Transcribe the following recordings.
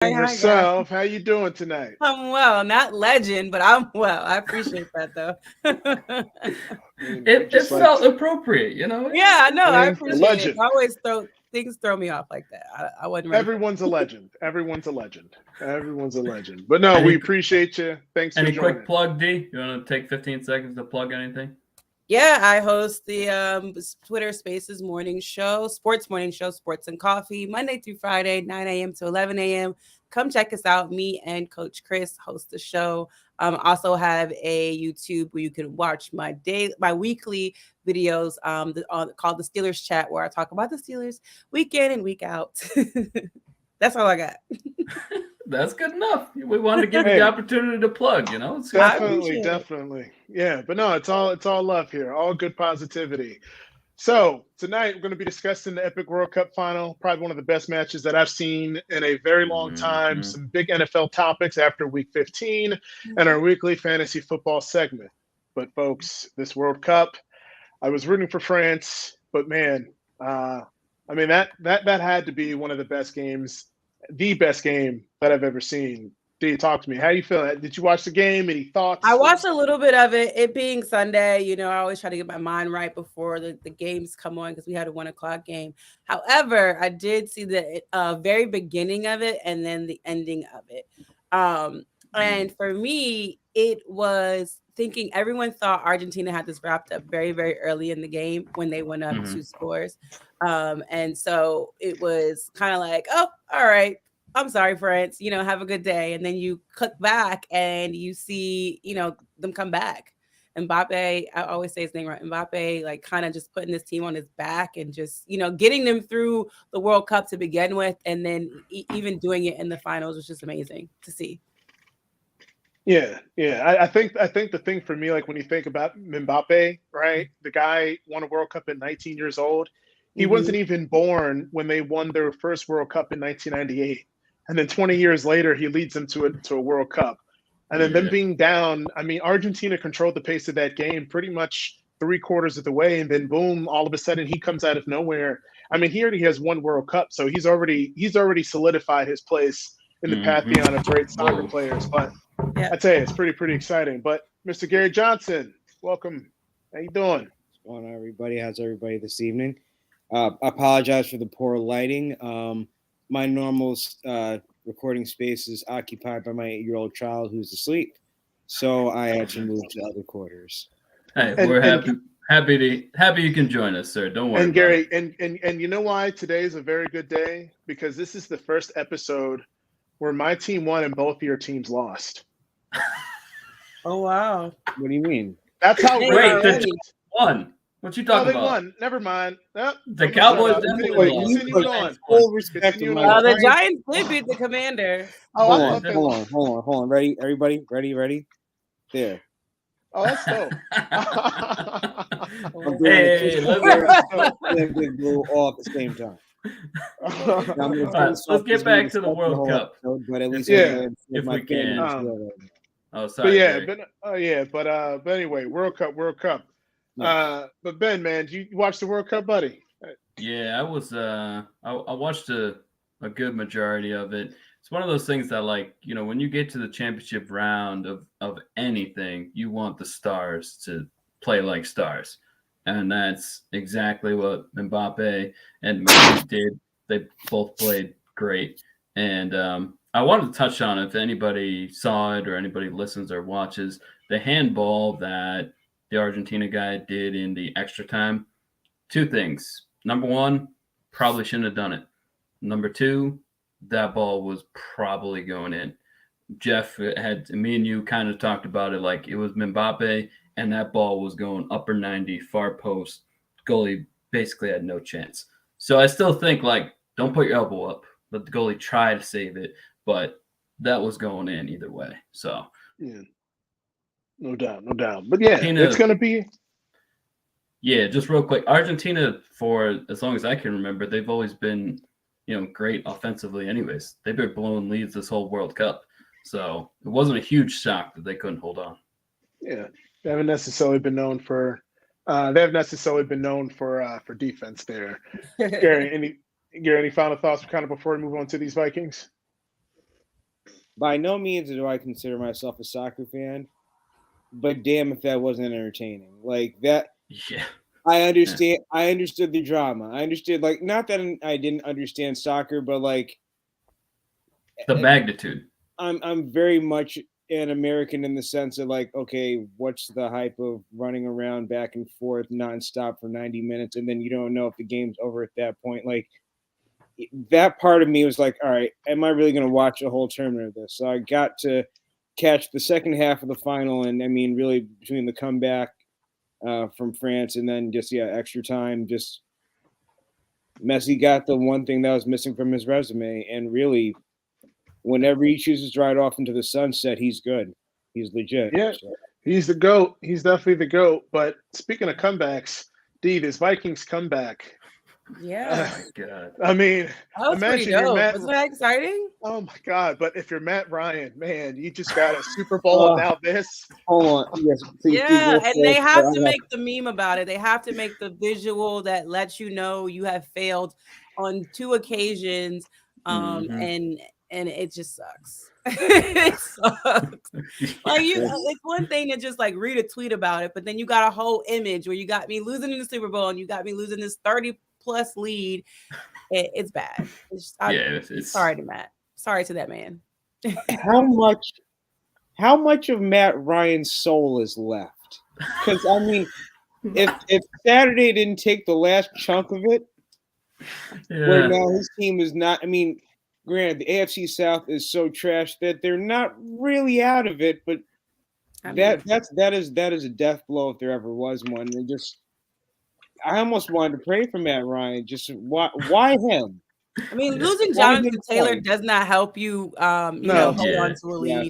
Hi, guys. Yourself. How you doing tonight? I'm well. Not legend, but I'm well. I appreciate that though. I mean, It just it like felt appropriate, Yeah, I know. I I mean, a appreciate it. legend. I always throw me off like that. I wasn't ready for that. Everyone's a legend. Everyone's a legend. Everyone's a legend. But no, we Any appreciate you. Thanks for any quick joining. plug, D? You want to take 15 seconds to plug anything? Yeah, I host the Twitter Spaces morning show, sports morning show, Sports and Coffee, Monday through Friday, 9 a.m. to 11 a.m. Come check us out. Me and Coach Chris host the show. Also have a YouTube where you can watch my weekly videos called the Steelers Chat, where I talk about the Steelers week in and week out. That's all I got. That's good enough. We wanted to give you the Hey, opportunity to plug. It's good I stuff. definitely, appreciate it. definitely. Yeah, but no, it's all love here. All good positivity. So tonight we're going to be discussing the Epic World Cup final, probably one of the best matches that I've seen in a very long time. Mhm. Some big NFL topics after Week 15, and our weekly fantasy football segment. But folks, this World Cup, I was rooting for France, but man, uh, I mean that had to be one of the best games, the best game that I've ever seen. D, talk to me. How you feeling? Did you watch the game? Any I thoughts? watched a little bit of it. It being Sunday, I always try to get my mind right before the games come on because we had a 1 o'clock game. However, I did see the very beginning of it and then the ending of it. And for me, it was thinking everyone thought Argentina had this wrapped up very, very early in the game when they went up Mhm. 2 scores. And so it was kind of like, oh, all right, I'm sorry, France, have a good day. And then you click back and you see, them come back. Mbappe, I always say his name right. Mbappe, like kind of just putting this team on his back and just, getting them through the World Cup to begin with. And then even doing it in the finals was just amazing to see. Yeah. I think the thing for me, like when you think about Mbappe, right? The guy won a World Cup at 19 years old. He Hmm. wasn't even born when they won their first World Cup in 1998, and then 20 years later, he leads them to a World Cup. And then them Yeah. being down, I mean, Argentina controlled the pace of that game pretty much three-quarters of the way, and then boom, all of a sudden he comes out of nowhere. I mean, he already has one World Cup, so he's already solidified his place in the Mhm. pantheon of great soccer Whoa. players. But Yeah. I tell you, it's pretty exciting. But Mr. Gary Johnson, welcome. How you doing? What's going on, everybody? How's everybody this evening? I apologize for the poor lighting. My normal recording space is occupied by my 8-year-old child who's asleep, so I had to move to other quarters. Hey, And we're and happy you can join us, sir. Don't worry and about it. Gary, and you know why today is a very good day? Because this is the first episode where my team won and both of your teams lost. Oh, wow. What do you mean? That's how Hey, rare Wait, it the already. Giants is. won. What you Oh, talking they about? won. Never mind. Nope, The I'm gonna shut Cowboys up. definitely Wait, lost. Continue The on. Giants won. full respect of Continue my on. The Giants. Giants did beat the Commanders. Oh, I Hold on, thought they hold lost. on, hold on, hold on. Ready, everybody? Ready? There. Oh, that's dope. I'm doing the Hey, Chiefs let's Bears That's dope. and Big Blue all at the same time. Now, I'm going to all turn right. this Let's off get because we back to the discussed the World whole Cup, episode, but at if least I Yeah. know if my we family can. is Um, well right now. Oh, but sorry, yeah, Gary. but anyway, World Cup. Yeah. But Ben, man, you watch the World Cup, buddy? Yeah, I was. I watched a good majority of it. It's one of those things that, like, when you get to the championship round of anything, you want the stars to play like stars, and that's exactly what Mbappe and Messi did. They both played great, and I wanted to touch on, if anybody saw it or anybody listens or watches, the handball that the Argentina guy did in the extra time. Two things. Number one, probably shouldn't have done it. Number two, that ball was probably going in. Jeff had me and you kind of talked about it like it was Mbappe, and that ball was going upper 90, far post. Goalie basically had no chance. So I still think, like, don't put your elbow up. Let the goalie try to save it, but that was going in either way. So Yeah, no doubt, no doubt. But yeah, it's Tina, gonna be. yeah, just real quick. Argentina, for as long as I can remember, they've always been, great offensively anyways. They've been blowing leads this whole World Cup. So it wasn't a huge shock that they couldn't hold on. Yeah, they haven't necessarily been known for. They haven't necessarily been known for defense there. Gary, any final thoughts, kind of before we move on to these Vikings? by no means do I consider myself a soccer fan, but damn if that wasn't entertaining. Like that, Yeah. I understand. Yeah. I understood the drama. I understood, like, not that I didn't understand soccer, but like the magnitude. I'm very much an American in the sense of like, okay, what's the hype of running around back and forth nonstop for 90 minutes, and then you don't know if the game's over at that point. Like that part of me was like, all right, am I really going to watch a whole tournament of this? So I got to catch the second half of the final, and I mean, really between the comeback from France and then just extra time, just Messi got the one thing that was missing from his resume, and really, whenever he chooses to ride off into the sunset, he's good. He's legit. Yeah, so. He's the GOAT. He's definitely the GOAT. But speaking of comebacks, D, this Vikings comeback. Yeah. Oh my God. I mean, that was pretty dope. Wasn't that exciting? Oh my God. But if you're Matt Ryan, man, you just got a Super Bowl and now this. Hold on. Yes, please, yeah, and they have to make the meme about it. They have to make the visual that lets you know you have failed on 2 occasions. And it just sucks. It sucks. Like it's one thing to just like read a tweet about it, but then you got a whole image where you got me losing in the Super Bowl and you got me losing this 30+ lead. It's bad. It's sorry to Matt. Sorry to that man. How much of Matt Ryan's soul is left? Because I mean, if Saturday didn't take the last chunk of it, where now his team is not. I mean, granted, the AFC South is so trash that they're not really out of it, but that is a death blow if there ever was one. I almost wanted to pray for Matt Ryan. Just why him? I mean, losing Jonathan Taylor does not help you, hold on to a lead. Yeah.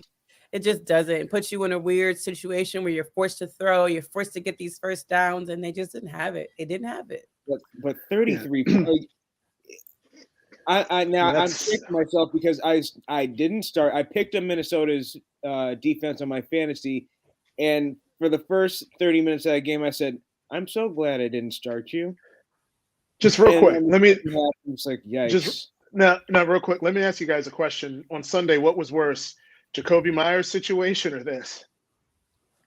It just doesn't. It puts you in a weird situation where you're forced to throw, you're forced to get these first downs, and they just didn't have it. They didn't have it. But 33. I'm sick to myself because I didn't start. I picked up Minnesota's defense on my fantasy, and for the first 30 minutes of that game, I said, "I'm so glad I didn't start you." Just real quick, let me. It's like, yikes. Just no, real quick. Let me ask you guys a question. On Sunday, what was worse, Jacoby Myers' situation or this?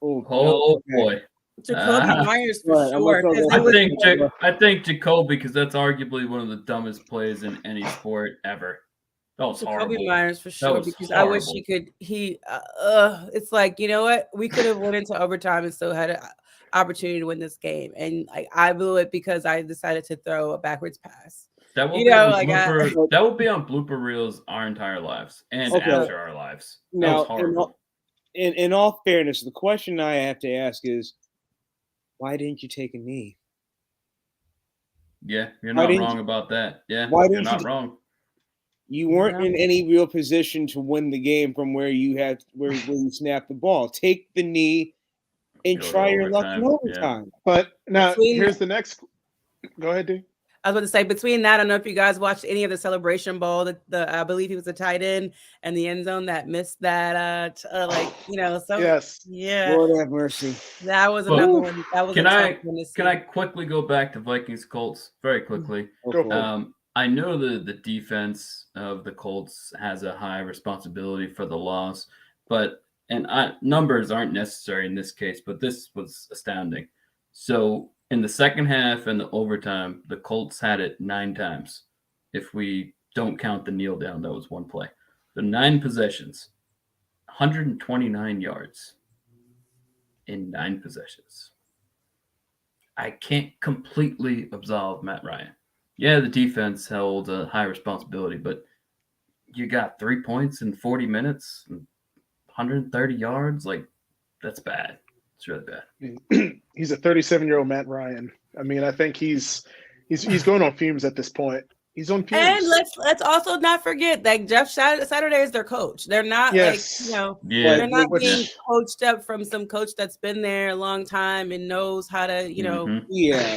Boy. Jacoby Myers for sure. I think Jacoby, because that's arguably one of the dumbest plays in any sport ever. That was horrible. Jacoby Myers for sure, because horrible. I wish he could. It's like, you know what? We could have went into overtime and still had an opportunity to win this game, and like I blew it because I decided to throw a backwards pass. That will be on blooper reels our entire lives and after our lives. That was horrible. In all fairness, the question I have to ask is, why didn't you take a knee? Yeah, you're not wrong about that. Yeah, you're not wrong. You weren't in any real position to win the game from where you snapped the ball. Take the knee and try your luck in overtime. Yeah. But now here's the next. Go ahead, D. I was about to say, between that, I don't know if you guys watched any of the Celebration Bowl. I believe he was a tight end and the end zone that missed that. Yes. Yeah. Lord have mercy. That was another one. That was. Can I quickly go back to Vikings Colts very quickly? I know the defense of the Colts has a high responsibility for the loss, numbers aren't necessary in this case, but this was astounding. So in the second half and the overtime, the Colts had it 9 times. If we don't count the kneel down, that was one play. The 9 possessions, 129 yards in 9 possessions. I can't completely absolve Matt Ryan. Yeah, the defense held a high responsibility, but you got 3 points in 40 minutes, 130 yards. Like, that's bad. It's really bad. He's a 37-year-old Matt Ryan. I mean, I think he's going on fumes at this point. He's on fumes. And let's also not forget that Jeff Saturday is their coach. They're not they're not being coached up from some coach that's been there a long time and knows how to,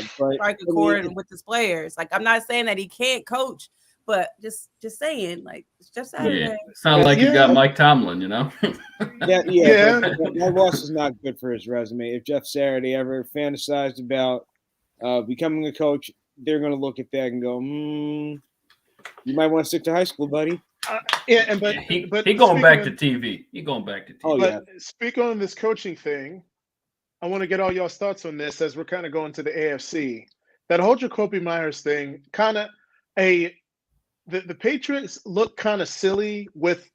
strike a chord with his players. Like, I'm not saying that he can't coach, but just saying, like, it's Jeff Saturday. Yeah. Sounds like you got Mike Tomlin, you know? That loss is not good for his resume. If Jeff Saturday ever fantasized about becoming a coach, they're going to look at that and go, you might want to stick to high school, buddy. Yeah, and He but going back to speaking TV. He going back to TV. Oh, but speak on this coaching thing. I want to get all y'all's thoughts on this as we're kind of going to the AFC. That whole Jacoby Myers thing, kind of the Patriots look kind of silly with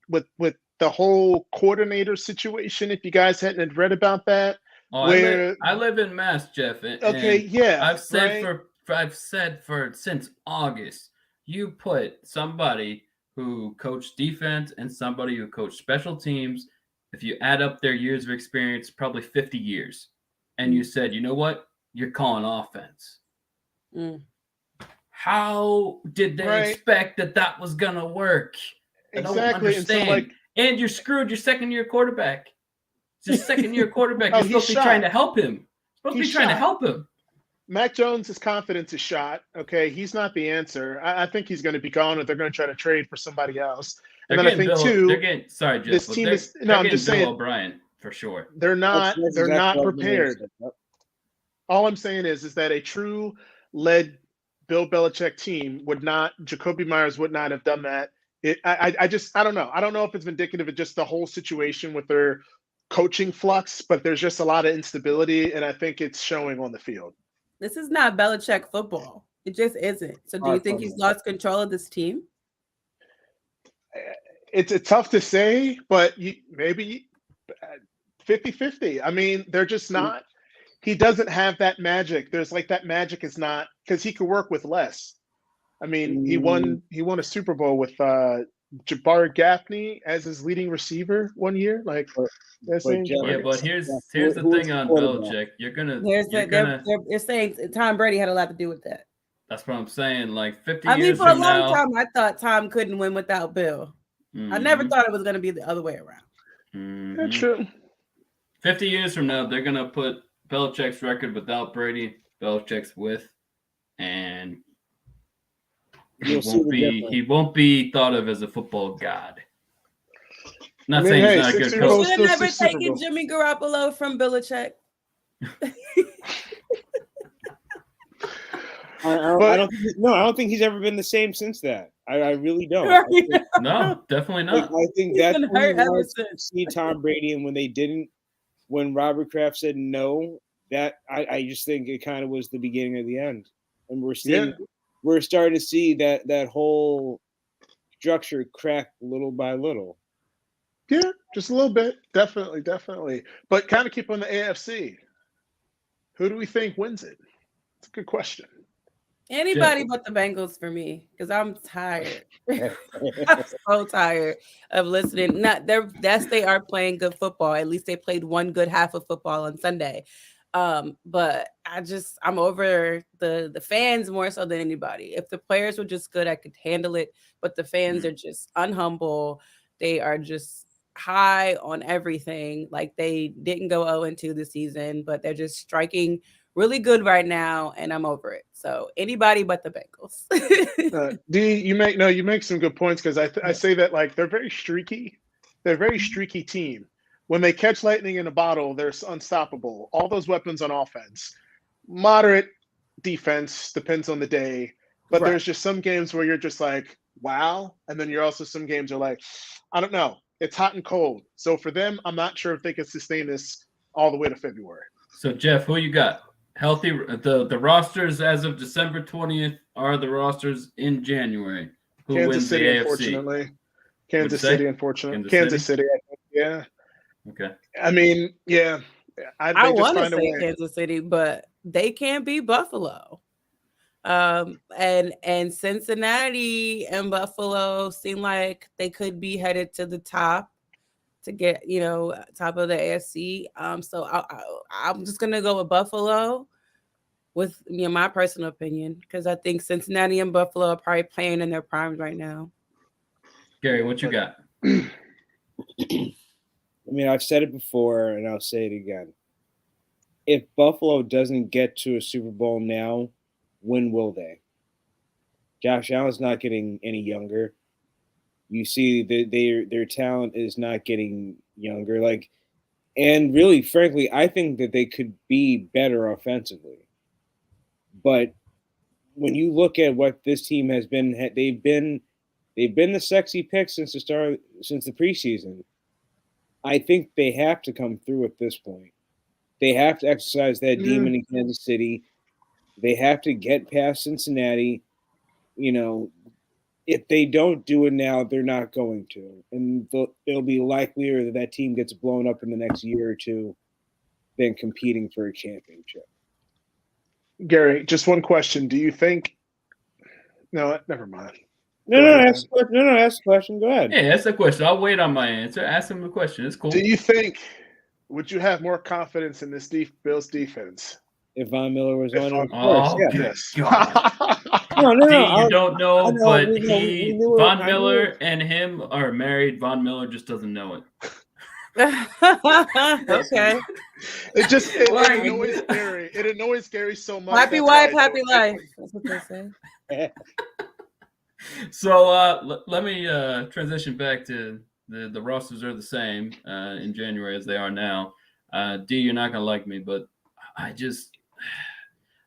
the whole coordinator situation. If you guys hadn't read about that, Oh, where I live in Mass, Jeff. okay, And yeah, I've said right? I've said for since August, you put somebody who coached defense and somebody who coached special teams. If you add up their years of experience, probably 50 years, and you said, you know what, you're calling offense. Mm. How did they Right. expect that was gonna work? I don't Exactly, and so understand. And you're screwed your second-year quarterback. It's your second-year quarterback. Oh, You're supposed to be trying to help him. He's shot. Mac Jones' confidence is shot. Okay, he's not the answer. I think he's going to be gone, or they're going to try to trade for somebody else. And then I think They're getting sorry, Jeff. this team is no. I'm just Bill saying O'Brien for sure. they're not That's exactly not what I'm gonna prepared. say. Yep. All I'm saying is that a true led Bill Belichick team would not. Jacoby Myers would not have done that. I just I don't know. I don't know if it's indicative of just the whole situation with their coaching flux, but there's just a lot of instability, and I think it's showing on the field. This is not Belichick football. It just isn't. So do you think he's lost control of this team? It's tough to say, but maybe 50-50. I mean, they're just not. He doesn't have that magic. There's like that magic is not because he could work with less. I mean, he won a Super Bowl with Jabbar Gaffney as his leading receiver one year. Like that's but here's the thing on Belichick. They're saying Tom Brady had a lot to do with that. That's what I'm saying. Like 50 I mean, years for a from long now, time, I thought Tom couldn't win without Bill. I never thought it was going to be the other way around. That's true. 50 years from now, they're going to put Belichick's record without Brady, Belichick's with, and he won't be thought of as a football god. Not saying he's not a good coach. Should have never taken Jimmy Garoppolo from Belichick. I don't think he's ever been the same since that. I really don't. No, definitely not. I think that's when we see Tom Brady, and when Robert Kraft said no, that I just think it kind of was the beginning of the end, and we're starting to see that whole structure crack little by little. Yeah, just a little bit, definitely. But kind of keep on the AFC. Who do we think wins it? It's a good question. Anybody but the Bengals for me, because I'm tired. I'm so tired of listening. They are playing good football. At least they played one good half of football on Sunday. But I'm over the fans more so than anybody. If the players were just good, I could handle it. But the fans are just unhumble. They are just high on everything. Like they didn't go 0-2 this season, but they're just striking really good right now, and I'm over it. So anybody but the Bengals. You make some good points because I say that like they're very streaky. They're a very streaky team. When they catch lightning in a bottle, they're unstoppable. All those weapons on offense, moderate defense depends on the day. But there's just some games where you're just like, wow, and then you're also some games are like, I don't know. It's hot and cold. So for them, I'm not sure if they can sustain this all the way to February. So Jeff, who you got? Healthy the rosters as of December 20th are the rosters in January. Who wins the AFC? Unfortunately. Kansas City, unfortunately. Kansas City, I think, yeah. Okay. I mean, yeah. I want to say Kansas City, but they can't beat Buffalo. And Cincinnati and Buffalo seem like they could be headed to the top to get, top of the AFC. So I'm just gonna go with Buffalo with my personal opinion, because I think Cincinnati and Buffalo are probably playing in their primes right now. Gary, what you got? I mean, I've said it before and I'll say it again. If Buffalo doesn't get to a Super Bowl now, when will they? Josh Allen's not getting any younger. You see that their talent is not getting younger. And really, frankly, I think that they could be better offensively. But when you look at what this team has been, they've been They've been the sexy pick since the preseason. I think they have to come through at this point. They have to exercise that demon in Kansas City. They have to get past Cincinnati. If they don't do it now, they're not going to. And it'll be likelier that team gets blown up in the next year or two than competing for a championship. Gary, just one question. Do you think – no, never mind. Ask the question. Go ahead. Yeah, ask the question. I'll wait on my answer. Ask him the question. It's cool. Do you think – would you have more confidence in this Bills defense? If Von Miller was on, of course, yes. No. You don't know, but Von Miller it. and him are married. Von Miller just doesn't know it. Okay. It annoys Gary. It annoys Gary so much. Happy wife, happy life. That's what they say. So let me transition back to the rosters are the same in January as they are now. D, you're not gonna like me, but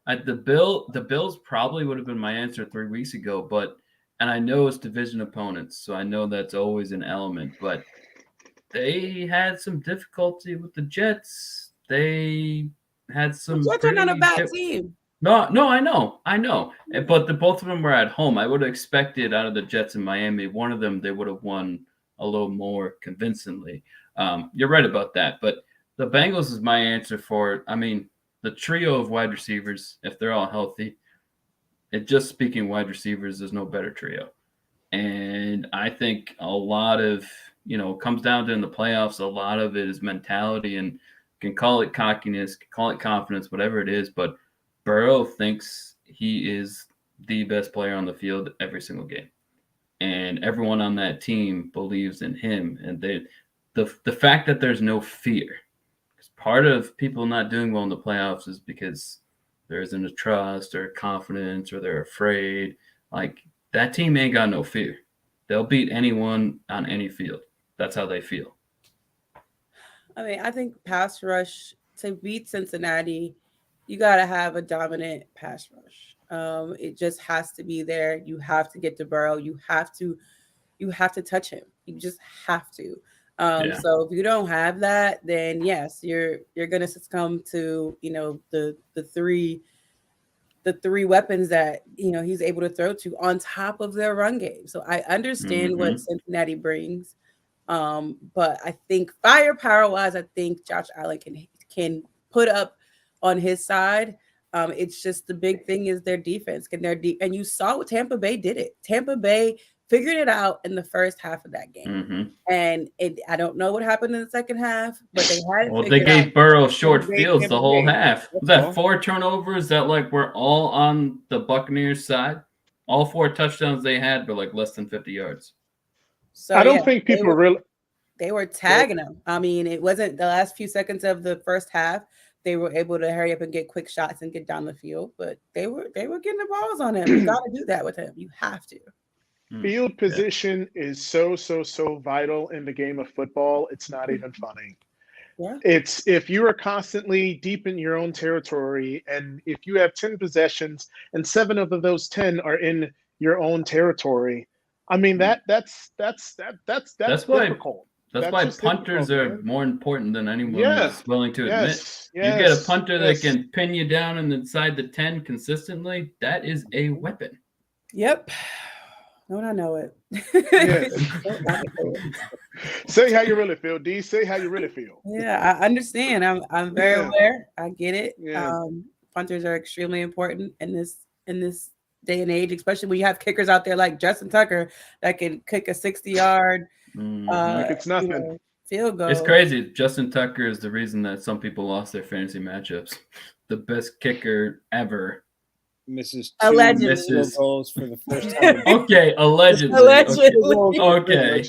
the Bills probably would have been my answer 3 weeks ago, and I know it's division opponents, so I know that's always an element, but they had some difficulty with the Jets. They had some. The Jets are not a bad team. No, I know, but both of them were at home. I would have expected out of the Jets in Miami, one of them they would have won a little more convincingly. You're right about that, but the Bengals is my answer for. I mean, the trio of wide receivers, if they're all healthy, just speaking wide receivers, there's no better trio. And I think a lot of, comes down to in the playoffs, a lot of it is mentality, and can call it cockiness, can call it confidence, whatever it is. But Burrow thinks he is the best player on the field every single game. And everyone on that team believes in him. And the fact that there's no fear. Part of people not doing well in the playoffs is because there isn't a trust or confidence, or they're afraid. Like, that team ain't got no fear. They'll beat anyone on any field. That's how they feel. I mean, I think pass rush, to beat Cincinnati, you got to have a dominant pass rush. It just has to be there. You have to get to Burrow. You have to touch him. You just have to. So if you don't have that, then yes, you're going to succumb to, the three weapons that, he's able to throw to on top of their run game. So I understand what Cincinnati brings. But I think firepower wise, I think Josh Allen can put up on his side. It's just the big thing is their defense. And you saw what Tampa Bay did it. Tampa Bay figured it out in the first half of that game. And I don't know what happened in the second half, but they had it. Well, they gave Burrow short fields the whole half. Was that 4 turnovers that were all on the Buccaneers side? All 4 touchdowns they had were less than 50 yards. So I don't think people they were tagging them. I mean, it wasn't the last few seconds of the first half. They were able to hurry up and get quick shots and get down the field, but they were getting the balls on him. You got to do that with him. You have to. Field position is so vital in the game of football. It's not even funny. Yeah. It's if you are constantly deep in your own territory, and if you have 10 possessions and 7 of those 10 are in your own territory, I mean that's difficult. That's why punters are more important than anyone is willing to admit. You get a punter that can pin you down inside the 10 consistently. That is a weapon. Yep. Don't I know it? Say how you really feel, D. Say how you really feel. Yeah, I understand. I'm very aware. I get it. Yeah. Punters are extremely important in this day and age, especially when you have kickers out there like Justin Tucker that can kick a 60-yard like it's nothing. Field goal. It's crazy. Justin Tucker is the reason that some people lost their fantasy matchups. The best kicker ever. Misses 2 allegedly goals for the first time. Okay, allegedly. Okay.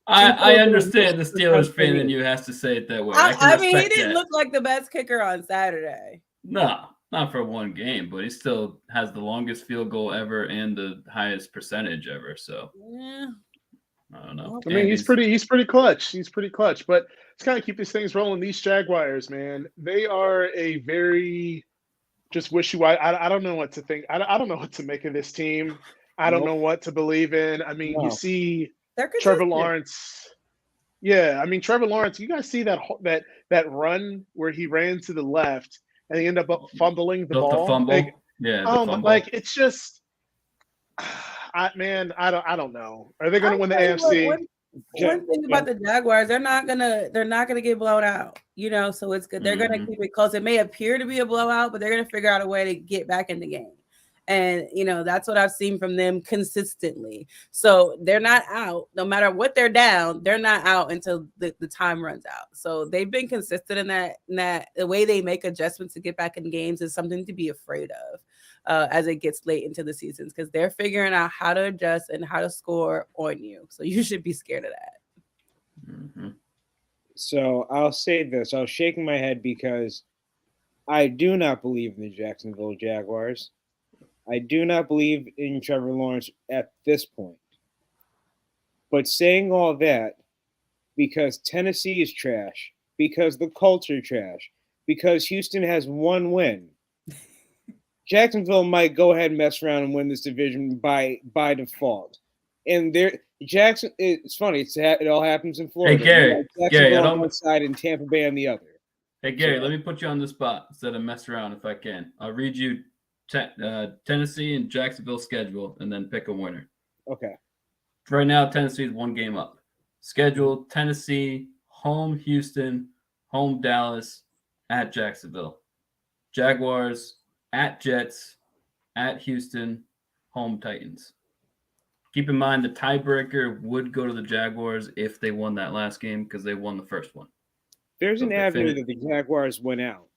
I understand the Steelers fan in you has to say it that way. I mean, he didn't look like the best kicker on Saturday. No, not for one game, but he still has the longest field goal ever and the highest percentage ever. So yeah. I don't know. I mean, he's pretty clutch. He's pretty clutch. But let's kind of keep these things rolling. These Jaguars, man, they are a very just wishy-washy. I don't know what to think. I don't know what to make of this team. I don't know what to believe in. I mean, you No. see They're Trevor consistent. Lawrence. Yeah, I mean Trevor Lawrence. You guys see that run where he ran to the left and he ended up fumbling the The ball. fumble. Like, Yeah, the fumble. fumble. It's just, I don't know. Are they going to win the I'll tell you AFC? what, one thing about the Jaguars, they're not gonna get blown out, so it's good. They're gonna keep it close. It may appear to be a blowout, but they're gonna figure out a way to get back in the game. And that's what I've seen from them consistently. So they're not out, no matter what they're down, they're not out until the time runs out. So they've been consistent in that the way they make adjustments to get back in games is something to be afraid of as it gets late into the seasons, because they're figuring out how to adjust and how to score on you. So you should be scared of that. Mm-hmm. So I'll say this. I was shaking my head because I do not believe in the Jacksonville Jaguars. I do not believe in Trevor Lawrence at this point. But saying all that, because Tennessee is trash, because the Colts are trash, because Houston has one win, Jacksonville might go ahead and mess around and win this division by default. And it's funny. It all happens in Florida. Hey, Gary, Jacksonville on one side and Tampa Bay on the other. Hey, Gary, let me put you on the spot instead of mess around if I can. I'll read you Tennessee and Jacksonville schedule and then pick a winner. Okay. Right now, Tennessee is one game up. Schedule: Tennessee, home Houston, home Dallas, at Jacksonville. Jaguars, at Jets, at Houston, home Titans. Keep in mind the tiebreaker would go to the Jaguars if they won that last game because they won the first one. There's an avenue that the Jaguars win out.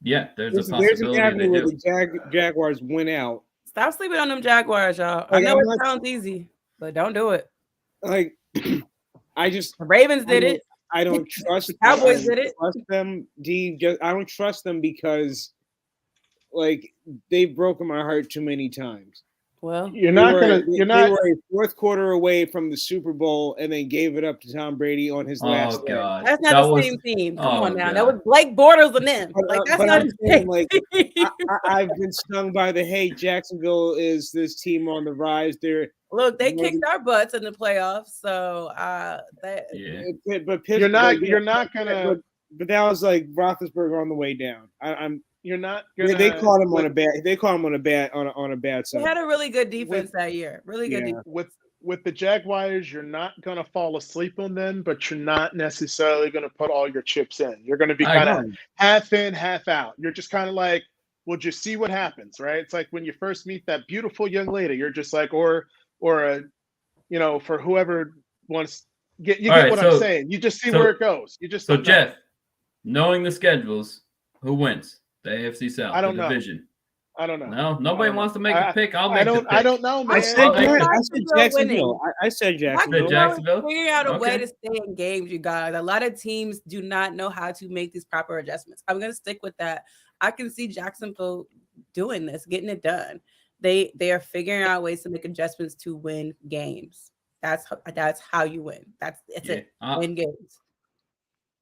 Yeah, there's a possibility. There's an avenue where the Jaguars win out. Stop sleeping on them Jaguars, y'all. I know it sounds easy, but don't do it. Like, the Ravens did it. I don't trust the Cowboys did it. Trust them, I don't trust them because, like, they've broken my heart too many times. Well, they were a fourth quarter away from the Super Bowl and then gave it up to Tom Brady on his last day. God. That's not the same team. Come on now. God. That was Blake Bortles and them. That's not the same. Like, I've been stung by Jacksonville is this team on the rise. They kicked our butts in the playoffs, so But you're not gonna. But that was like Roethlisberger on the way down. You're not gonna. They caught him on a bad. They caught him on a bad side. They had a really good defense that year. Really good defense. With the Jaguars, you're not gonna fall asleep on them, but you're not necessarily gonna put all your chips in. You're gonna be kind of half in, half out. You're just kind of like, we'll just see what happens, right? It's like when you first meet that beautiful young lady. You're just like, or for whoever wants. You get what I'm saying. You just see where it goes. You just Jeff, knowing the schedules, who wins? The AFC South, I don't know. Division. I don't know. No, nobody wants to make a pick. I'll make the pick. I don't know, man. I said Jacksonville. I said Jacksonville. Jacksonville. Figuring out a way to stay in games, you guys. A lot of teams do not know how to make these proper adjustments. I'm going to stick with that. I can see Jacksonville doing this, getting it done. They are figuring out ways to make adjustments to win games. That's how you win. That's it. Win games.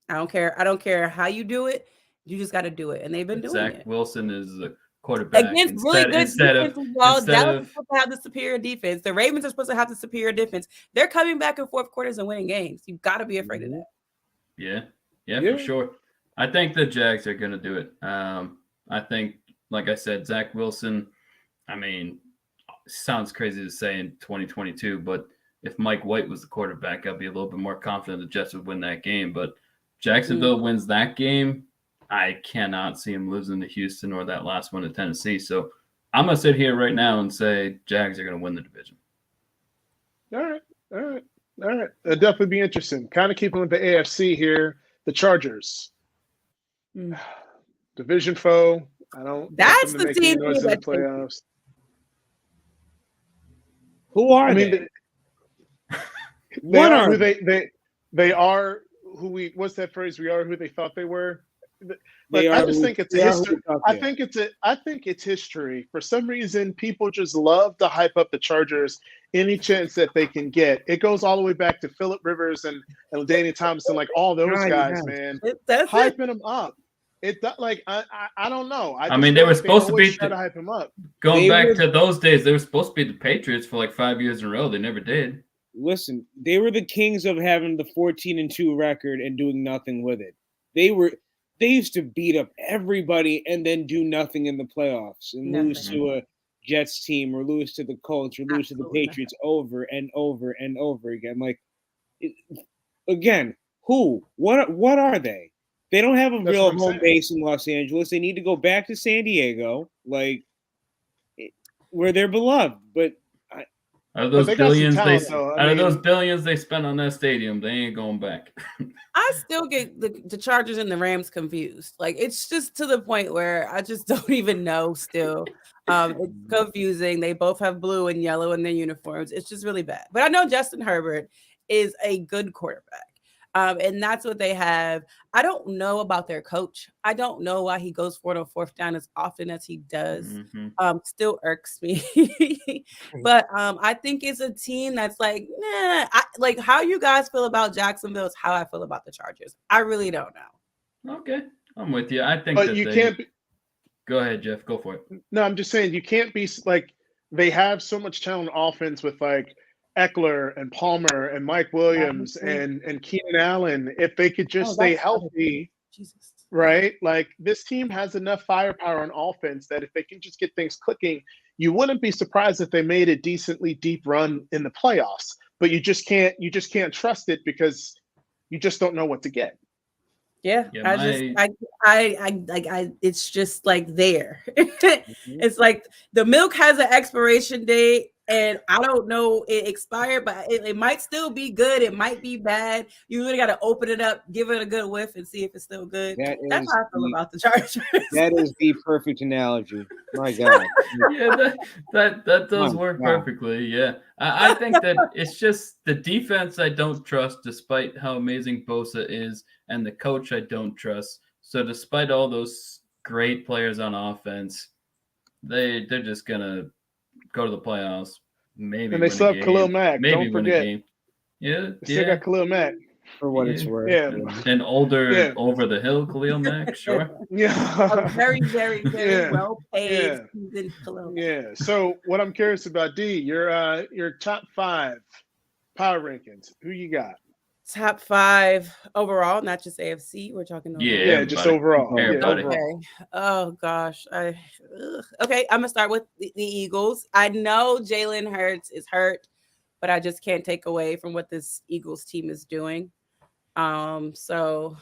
I don't care how you do it. You just got to do it, and they've been doing it. Zach Wilson is the quarterback against really good defense. Dallas is supposed to have the superior defense. The Ravens are supposed to have the superior defense. They're coming back in fourth quarters and winning games. You've got to be afraid of that. Yeah, for sure. I think the Jags are going to do it. I think, like I said, Zach Wilson. I mean, sounds crazy to say in 2022, but if Mike White was the quarterback, I'd be a little bit more confident the Jets would win that game. But Jacksonville wins that game. I cannot see him losing to Houston or that last one to Tennessee. So I'm going to sit here right now and say Jags are going to win the division. All right. It'll definitely be interesting. Kind of keeping with the AFC here, the Chargers. Division foe. I don't. That's the team in the playoffs. Who are they? What are they are who we. What's that phrase? We are who they thought they were. But I just think it's history. I think it's history. For some reason, people just love to hype up the Chargers any chance that they can get. It goes all the way back to Phillip Rivers and Danny Thompson, like all those guys, man. Hyping them up. like I don't know. I mean, they were supposed to be try to hype him up. Going back to those days. They were supposed to be the Patriots for like 5 years in a row. They never did. Listen, they were the kings of having the 14-2 record and doing nothing with it. They used to beat up everybody and then do nothing in the playoffs and lose to a Jets team or lose to the Colts or lose to the Patriots over and over and over again. Like, again, who? What are they? They don't have a real home base in Los Angeles. They need to go back to San Diego, like where they're beloved. But out of those billions, those billions they spent on that stadium, they ain't going back. I still get the Chargers and the Rams confused. Like, it's just to the point where I just don't even know still. It's confusing. They both have blue and yellow in their uniforms. It's just really bad. But I know Justin Herbert is a good quarterback. And that's what they have. I don't know about their coach. I don't know why he goes for it on fourth down as often as he does. Still irks me. But I think it's a team that's like, nah. Like, how you guys feel about Jacksonville is how I feel about the Chargers. I really don't know. Okay, I'm with you. I think but you can't be... Go ahead, Jeff. Go for it. No, I'm just saying you can't be like, they have so much talent on offense with like Eckler and Palmer and Mike Williams and Keenan Allen. If they could just stay healthy, right? Like, this team has enough firepower on offense that if they can just get things clicking, you wouldn't be surprised if they made a decently deep run in the playoffs. But you just can't trust it because you just don't know what to get. Yeah, it's just like there. It's like the milk has an expiration date, and I don't know it expired, but it might still be good. It might be bad. You really got to open it up, give it a good whiff, and see if it's still good. That's how I feel about the Chargers. That is the perfect analogy. My God. Yeah, that does work perfectly. Yeah, I think that it's just the defense I don't trust, despite how amazing Bosa is, and the coach I don't trust. So despite all those great players on offense, they're just gonna go to the playoffs. Maybe. And they still have Khalil Mack. Maybe don't forget. Yeah, they still got Khalil Mack. For what it's worth. Yeah. And older, over the hill Khalil Mack, sure. A very, very, very well paid season Khalil Mack. Yeah. So what I'm curious about, D, your top 5 power rankings. Who you got? Top 5 overall, not just AFC. We're talking overall. Yeah, just overall. Everybody. Okay. Oh gosh. Okay, I'm gonna start with the Eagles. I know Jalen Hurts is hurt, but I just can't take away from what this Eagles team is doing. So,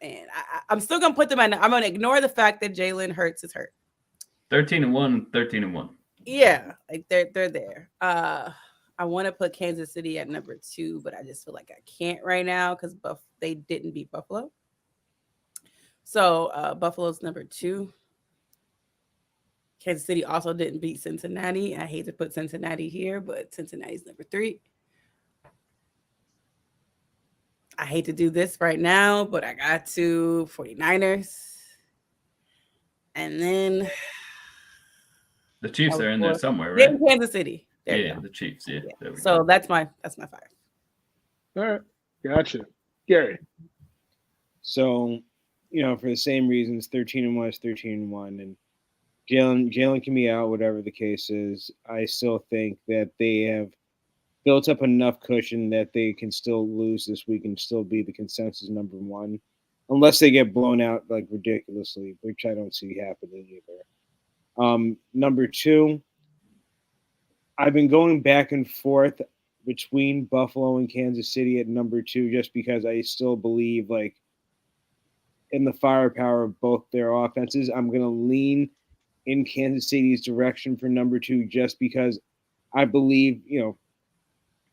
man, I'm still gonna put them in. I'm gonna ignore the fact that Jalen Hurts is hurt. 13-1, 13-1. Yeah, like they're there. I want to put Kansas City at number 2, but I just feel like I can't right now because they didn't beat Buffalo. So Buffalo's number 2. Kansas City also didn't beat Cincinnati. I hate to put Cincinnati here, but Cincinnati's number 3. I hate to do this right now, but I got to 49ers. And then the Chiefs are in there somewhere, right? In Kansas City. Yeah, the Chiefs. Yeah. So that's my 5. All right, gotcha, Gary. So, for the same reasons, 13-1 is 13-1, and Jalen can be out, whatever the case is. I still think that they have built up enough cushion that they can still lose this week and still be the consensus number 1, unless they get blown out like ridiculously, which I don't see happening either. Number 2. I've been going back and forth between Buffalo and Kansas City at number 2 just because I still believe, like, in the firepower of both their offenses. I'm going to lean in Kansas City's direction for number 2 just because I believe,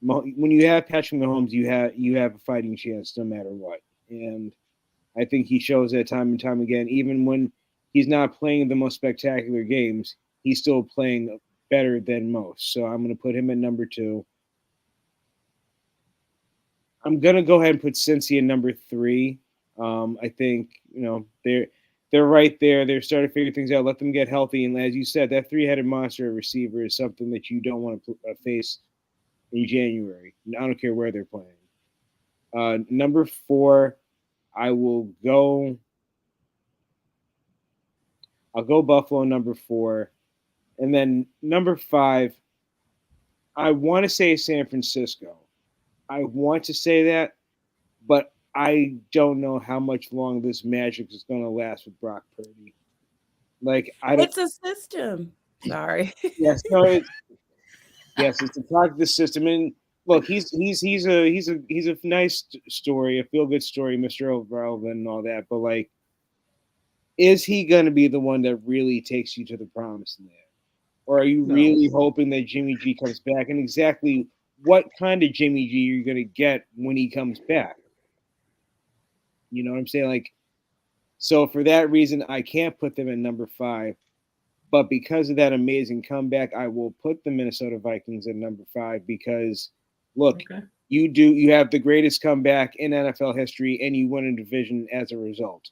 when you have Patrick Mahomes, you have a fighting chance no matter what. And I think he shows that time and time again. Even when he's not playing the most spectacular games, he's still playing better than most. So I'm going to put him at number 2. I'm going to go ahead and put Cincy at number 3. I think, they're right there. They're starting to figure things out. Let them get healthy. And as you said, that 3-headed monster receiver is something that you don't want to face in January. I don't care where they're playing. Number 4, I will go I'll go Buffalo number 4. And then number 5, I want to say San Francisco. I want to say that, but I don't know how much long this magic is going to last with Brock Purdy. Like, I don't. It's a system. Sorry. Yes, no, it's a part of the system. And look, he's a nice story, a feel good story, Mr. Irrelevant and all that. But like, is he going to be the one that really takes you to the promised land? Or are you really hoping that Jimmy G comes back? And exactly what kind of Jimmy G are you going to get when he comes back? You know what I'm saying? Like, so for that reason, I can't put them at number 5. But because of that amazing comeback, I will put the Minnesota Vikings at number 5 because, look, you have the greatest comeback in NFL history, and you win a division as a result.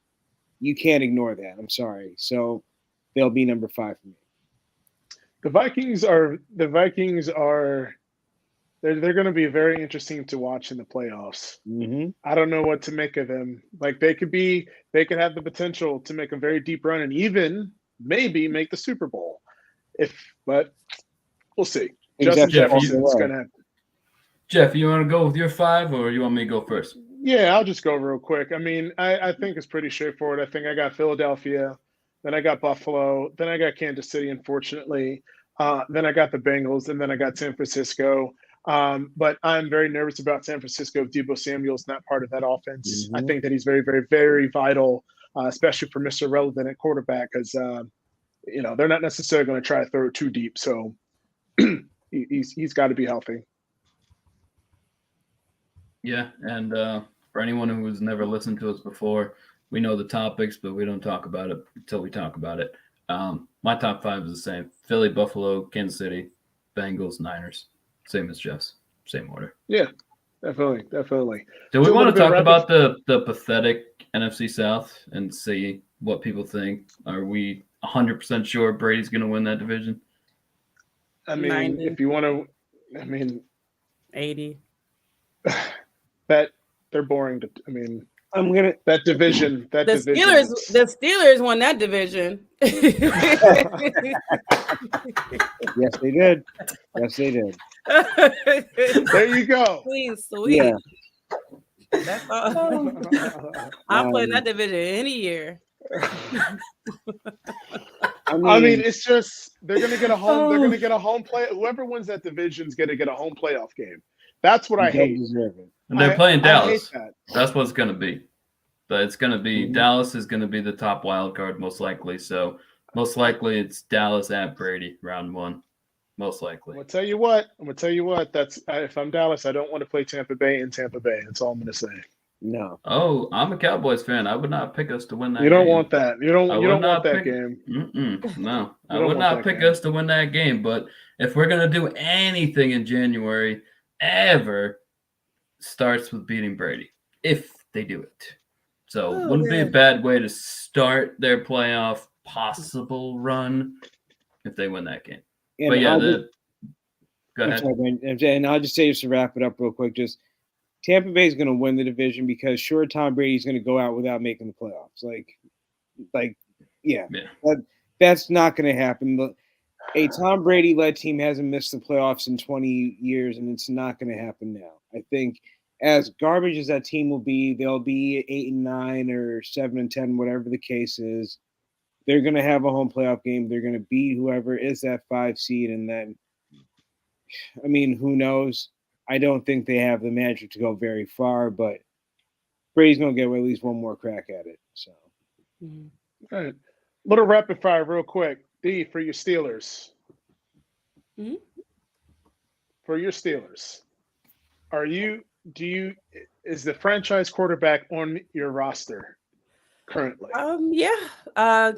You can't ignore that. I'm sorry. So they'll be number 5 for me. The Vikings are they're going to be very interesting to watch in the playoffs. Mm-hmm. I don't know what to make of them. Like they could have the potential to make a very deep run and even maybe make the Super Bowl. But we'll see. Exactly. Justin Jefferson's going to have. Jeff, you want to go with your 5 or you want me to go first? Yeah, I'll just go real quick. I mean, I think it's pretty straightforward. I think I got Philadelphia, then I got Buffalo, then I got Kansas City, unfortunately. Then I got the Bengals, and then I got San Francisco. But I'm very nervous about San Francisco. Deebo Samuel's not part of that offense. Mm-hmm. I think that he's very, very, very vital, especially for Mr. Relevant at quarterback, because they're not necessarily going to try to throw it too deep. So he's got to be healthy. Yeah, and for anyone who has never listened to us before, we know the topics, but we don't talk about it until we talk about it. My top 5 is the same: Philly, Buffalo, Kansas City, Bengals, Niners. Same as Jeff's. Same order. Yeah, definitely. Do we want to talk about the pathetic NFC South and see what people think? Are we 100% sure Brady's going to win that division? I mean, 90. if you want to, 80. that they're boring. That division. The Steelers won that division. Yes, they did. There you go. Sweet. Yeah. That's all. I'm putting that division any year. I mean, it's just they're gonna get a home. They're gonna get a home play. Whoever wins that division's gonna get a home playoff game. That's what I hate. And they're playing Dallas. I hate that. That's what it's going to be. But it's going to be Dallas is going to be the top wild card most likely. So most likely it's Dallas at Brady round 1. Most likely. I'm gonna tell you what. That's if I'm Dallas, I don't want to play Tampa Bay in Tampa Bay. That's all I'm gonna say. No. Oh, I'm a Cowboys fan. I would not pick us to win that. You don't game. want that. You don't want that game. No, I would not pick us to win that game. But if we're gonna do anything in January, ever starts with beating Brady. If they do it, so wouldn't be a bad way to start their playoff possible run if they win that game. And but yeah, go ahead. And I'll just say, just to wrap it up real quick, just Tampa Bay is going to win the division because sure, Tom Brady's going to go out without making the playoffs. That's not going to happen. A Tom Brady-led team hasn't missed the playoffs in 20 years, and it's not going to happen now. I think as garbage as that team will be, they'll be 8-9 or 7-10, whatever the case is. They're going to have a home playoff game. They're going to beat whoever is that 5 seed, and then, I mean, who knows? I don't think they have the magic to go very far, but Brady's going to get at least one more crack at it. So, All right. Little rapid fire, real quick. D for your Steelers. Mm-hmm. For your Steelers, is the franchise quarterback on your roster currently?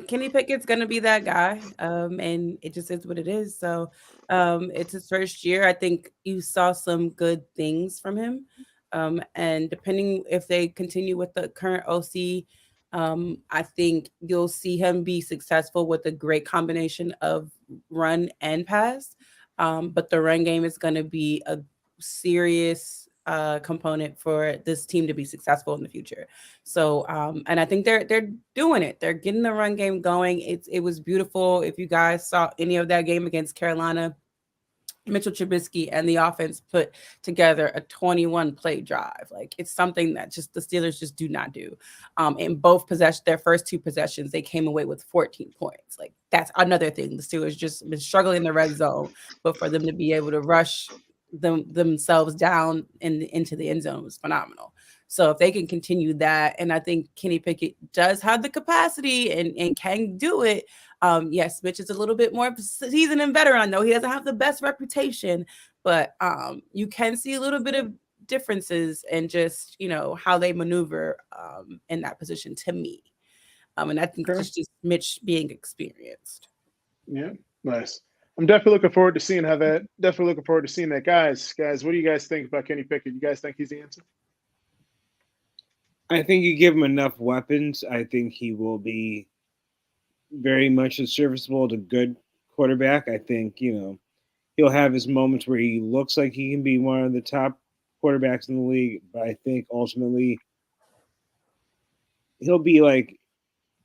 Kenny Pickett's gonna be that guy. And it just is what it is. So it's his first year. I think you saw some good things from him. And depending if they continue with the current OC, I think you'll see him be successful with a great combination of run and pass. But the run game is going to be a serious component for this team to be successful in the future. So, and I think they're doing it. They're getting the run game going. It was beautiful. If you guys saw any of that game against Carolina, Mitchell Trubisky and the offense put together a 21 play drive. Like, it's something that just the Steelers just do not do. In both their first 2 possessions, they came away with 14 points. Like, that's another thing. The Steelers just been struggling in the red zone, but for them to be able to rush themselves down into the end zone was phenomenal. So if they can continue that, and I think Kenny Pickett does have the capacity and can do it. Yes, Mitch is a little bit more seasoned and veteran. I know he doesn't have the best reputation, but you can see a little bit of differences in just, how they maneuver in that position to me. And I think it's just Mitch being experienced. Yeah, nice. I'm definitely looking forward to seeing that. Guys, what do you guys think about Kenny Pickett? You guys think he's the answer? I think you give him enough weapons. I think he will be very much a serviceable to good quarterback. I think, he'll have his moments where he looks like he can be one of the top quarterbacks in the league, but I think ultimately he'll be like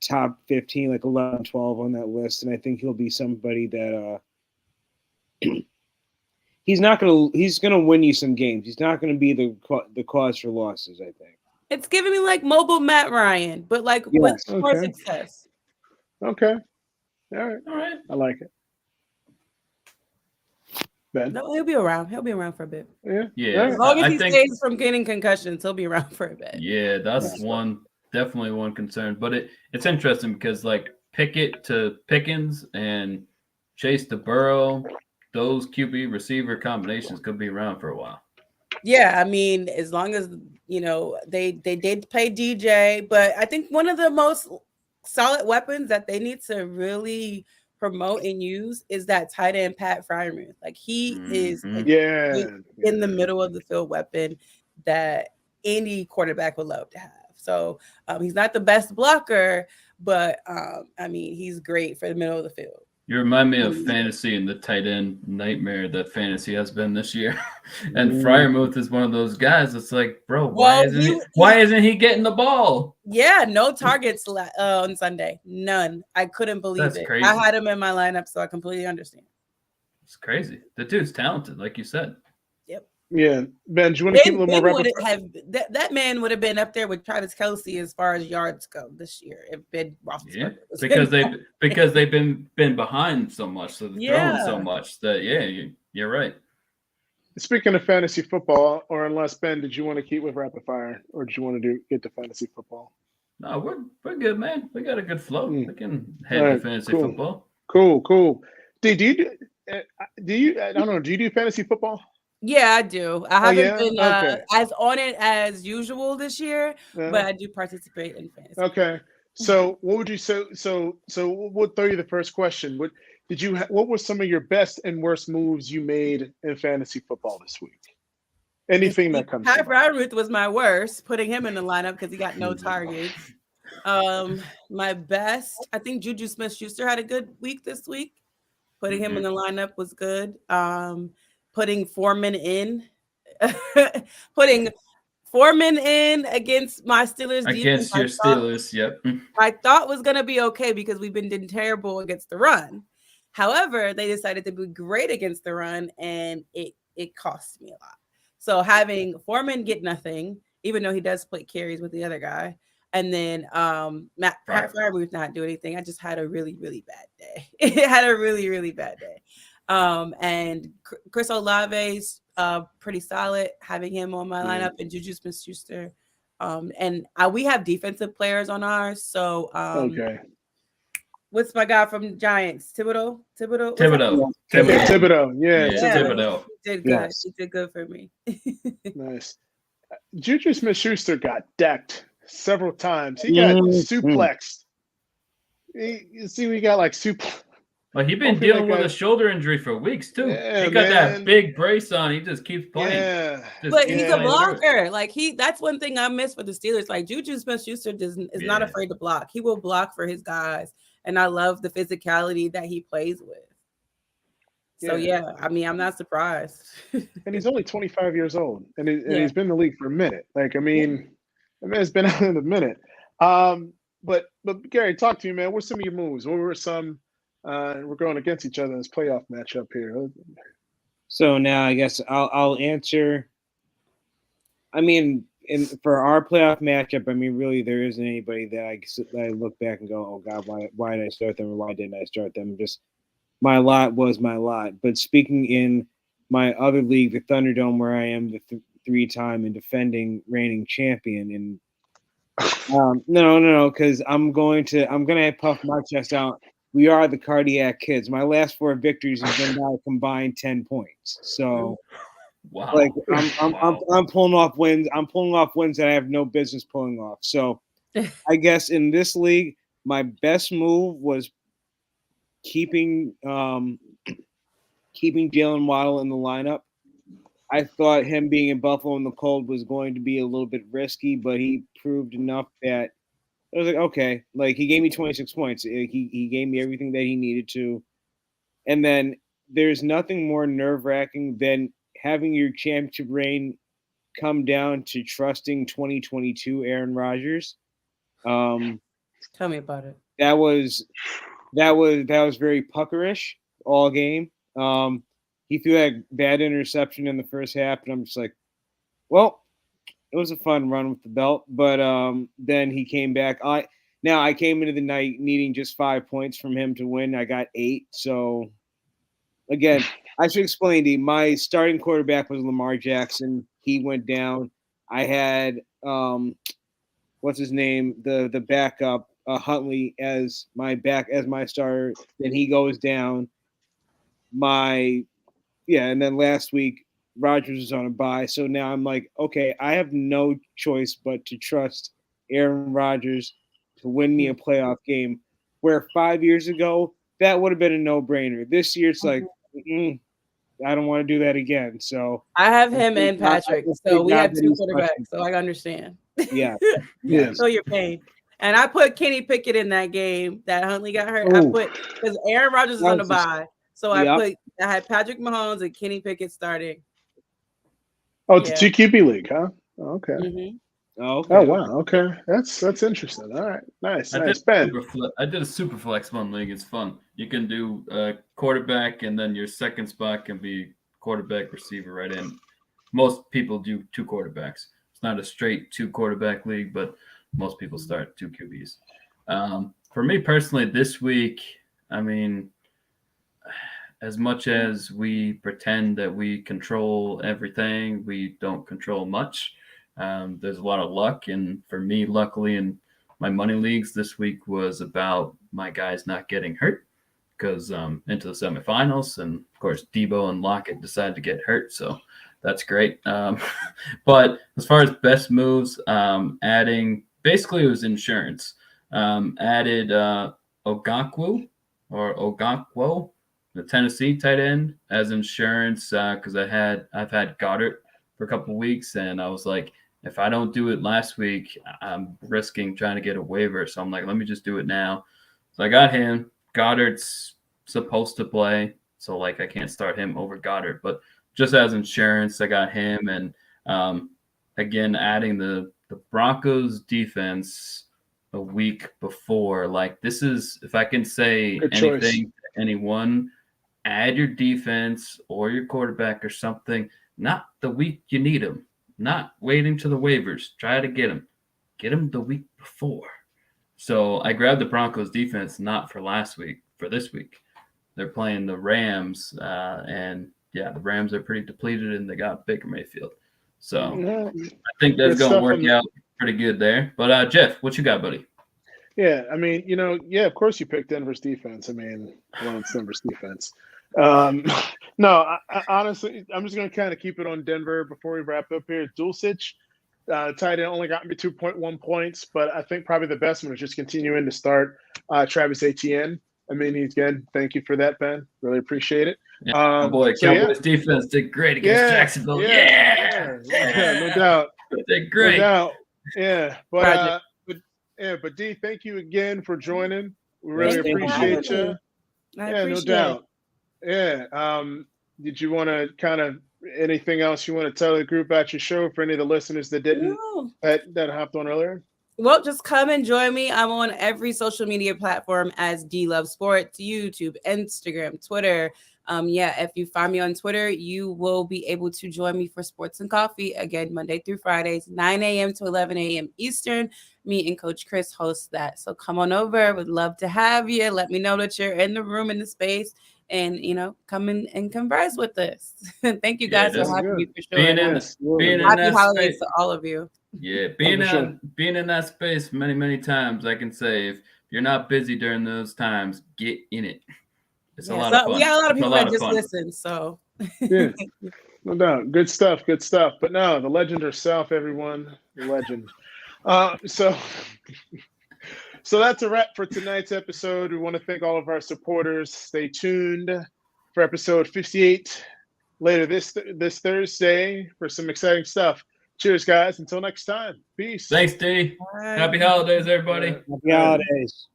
top 15, like 11, 12 on that list. And I think he'll be somebody that he's going to win you some games. He's not going to be the cause for losses, I think. It's giving me like mobile Matt Ryan, but like with more success. Okay. All right. I like it. Ben? No, he'll be around. He'll be around for a bit. Yeah. As long as he stays from getting concussions, he'll be around for a bit. Yeah, that's definitely one concern. But it's interesting because like Pickett to Pickens and Chase to Burrow, those QB receiver combinations could be around for a while. Yeah, I mean, as long as they did pay DJ, but I think one of the most solid weapons that they need to really promote and use is that tight end Pat Freiermuth. Like, he is in the middle of the field weapon that any quarterback would love to have. So he's not the best blocker, but I mean, he's great for the middle of the field. You remind me of fantasy and the tight end nightmare that fantasy has been this year. And Freiermuth is one of those guys that's like, bro, why isn't he getting the ball? Yeah, no targets on Sunday. None. I couldn't believe it. Crazy. I had him in my lineup, so I completely understand. It's crazy. The dude's talented, like you said. Yep. Yeah. Ben, do you want to keep a little more that man would have been up there with Travis Kelce as far as yards go this year if Ben Roethlisberger was because they've been behind so much, so they're throwing so much that you're right. Speaking of fantasy football, or unless Ben, did you want to keep with rapid fire, or did you want to get to fantasy football? No, we're good, man. We got a good flow. We can head to fantasy football. Cool. Do you I don't know, do you do fantasy football? Yeah, I do. I haven't been as on it as usual this year, but I do participate in fantasy. Okay. So what would you say? So we'll throw you the first question. What were some of your best and worst moves you made in fantasy football this week? Anything that comes. Pat Freiermuth was my worst, putting him in the lineup because he got no targets. My best, I think Juju Smith-Schuster had a good week this week. Putting him in the lineup was good. Putting Foreman in against my Steelers defense. Against your Steelers, yep. I thought was going to be okay because we've been terrible against the run. However, they decided to be great against the run, and it cost me a lot. So having Foreman get nothing, even though he does split carries with the other guy, and then Pat Freiermuth not do anything, I just had a really, really bad day. It had a really, really bad day. And Chris Olave's pretty solid, having him on my lineup, and Juju Smith-Schuster. And we have defensive players on ours. So what's my guy from Giants? Thibodeau. Yeah. Thibodeau. He did good. Yes. He did good for me. Nice. Juju Smith-Schuster got decked several times. He got suplexed. We got like suplex. Well, he's been dealing with a shoulder injury for weeks too. Yeah, he got that big brace on. He just keeps playing. Yeah. But he's a blocker. Like that's one thing I miss for the Steelers. Like Juju Smith-Schuster is not afraid to block. He will block for his guys, and I love the physicality that he plays with. So yeah, I mean, I'm not surprised. And he's only 25 years old, and Yeah. he's been in the league for a minute. Like, I mean, the man's been out in a minute. But Gary, talk to me, man. What's some of your moves? What were some? We're going against each other in this playoff matchup here. So now I guess I'll answer. I mean, for our playoff matchup, I mean, really, there isn't anybody that I look back and go, "Oh God, why did I start them, or why didn't I start them?" Just my lot was my lot. But speaking in my other league, the Thunderdome, where I am the three-time and defending reigning champion, and no, because I'm gonna puff my chest out. We are the Cardiac Kids. My last 4 victories have been by a combined 10 points. So, Wow. like, Wow. I'm pulling off wins. I'm pulling off wins that I have no business pulling off. So, I guess in this league, my best move was keeping Jalen Waddle in the lineup. I thought him being in Buffalo in the cold was going to be a little bit risky, but he proved enough that I was like, okay, like he gave me 26 points. He gave me everything that he needed to. And then there's nothing more nerve-wracking than having your championship reign come down to trusting 2022 Aaron Rodgers. Tell me about it. That was very puckerish all game. He threw that bad interception in the first half, and I'm just like, well, it was a fun run with the belt. But then he came back. I came into the night needing just 5 points from him to win. I got 8. So again, I should explain to you, my starting quarterback was Lamar Jackson. He went down. I had what's his name? The backup, Huntley as my starter. Then he goes down. And then last week Rodgers was on a bye. So now I'm like, okay, I have no choice but to trust Aaron Rodgers to win me a playoff game, where 5 years ago, that would have been a no-brainer. This year, it's like, I don't want to do that again. So I have him and Patrick. So we had 2 quarterbacks. So I understand. Yeah. So your pain. And I put Kenny Pickett in that game that Huntley got hurt. I put because Aaron Rodgers is on the bye. So I had Patrick Mahomes and Kenny Pickett starting. Oh, it's a 2 QB league, huh? Okay. Mm-hmm. Oh, wow. Okay. That's interesting. All right. Nice. Ben. I did a super flex one league. It's fun. You can do quarterback, and then your second spot can be quarterback receiver right in. Most people do 2 quarterbacks. It's not a straight 2 quarterback league, but most people start 2 QBs. For me personally, this week, I mean, as much as we pretend that we control everything, we don't control much. There's a lot of luck. And for me, luckily, in my money leagues, this week was about my guys not getting hurt because into the semifinals. And, of course, Debo and Lockett decided to get hurt. So that's great. But as far as best moves, adding – basically it was insurance. Added Ogankwo, the Tennessee tight end, as insurance because I've had Goddard for a couple of weeks, and I was like, if I don't do it last week, I'm risking trying to get a waiver. So I'm like, let me just do it now. So I got him. Goddard's supposed to play, so like I can't start him over Goddard, but just as insurance, I got him. And again, adding the Broncos defense a week before, like this is, if I can say anything to anyone, add your defense or your quarterback or something, not the week you need them, not waiting to the waivers. Try to get them the week before. So I grabbed the Broncos defense, not for last week, for this week. They're playing the Rams, and yeah, the Rams are pretty depleted, and they got Baker Mayfield. So I think that's going to work out pretty good there. But Jeff, what you got, buddy? Yeah, I mean, of course you picked Denver's defense. I mean, well, it's Denver's defense. No, I honestly, I'm just going to kind of keep it on Denver before we wrap up here. Dulcich, tight end, only got me 2.1 points, but I think probably the best one is just continuing to start Travis Etienne. I mean, he's good. Thank you for that, Ben. Really appreciate it. Yeah, Cowboys defense did great against Jacksonville. Yeah, no doubt. They're great. No doubt. Yeah, but D, thank you again for joining. We really appreciate you. No doubt. Yeah. Did you want to kind of anything else you want to tell the group about your show for any of the listeners that didn't No. that hopped on earlier? Well, just come and join me. I'm on every social media platform as D Love Sports, YouTube, Instagram, Twitter. If you find me on Twitter, you will be able to join me for Sports and Coffee again, Monday through Fridays, 9 a.m. to 11 a.m. Eastern. Me and Coach Chris host that. So come on over. Would love to have you. Let me know that you're in the room, in the space, and come in and converse with us. Thank you guys for having me for sure. Being in Happy that holidays space, to all of you. Yeah, being in that space many times, I can say if you're not busy during those times, get in it. It's a lot of fun. We got a lot of people that just fun. listen. So yeah, no doubt. Good stuff. But no, the legend herself, everyone, the legend. So that's a wrap for tonight's episode. We want to thank all of our supporters. Stay tuned for episode 58 later this Thursday for some exciting stuff. Cheers, guys. Until next time. Peace. Thanks, D. Happy holidays, everybody. Happy holidays.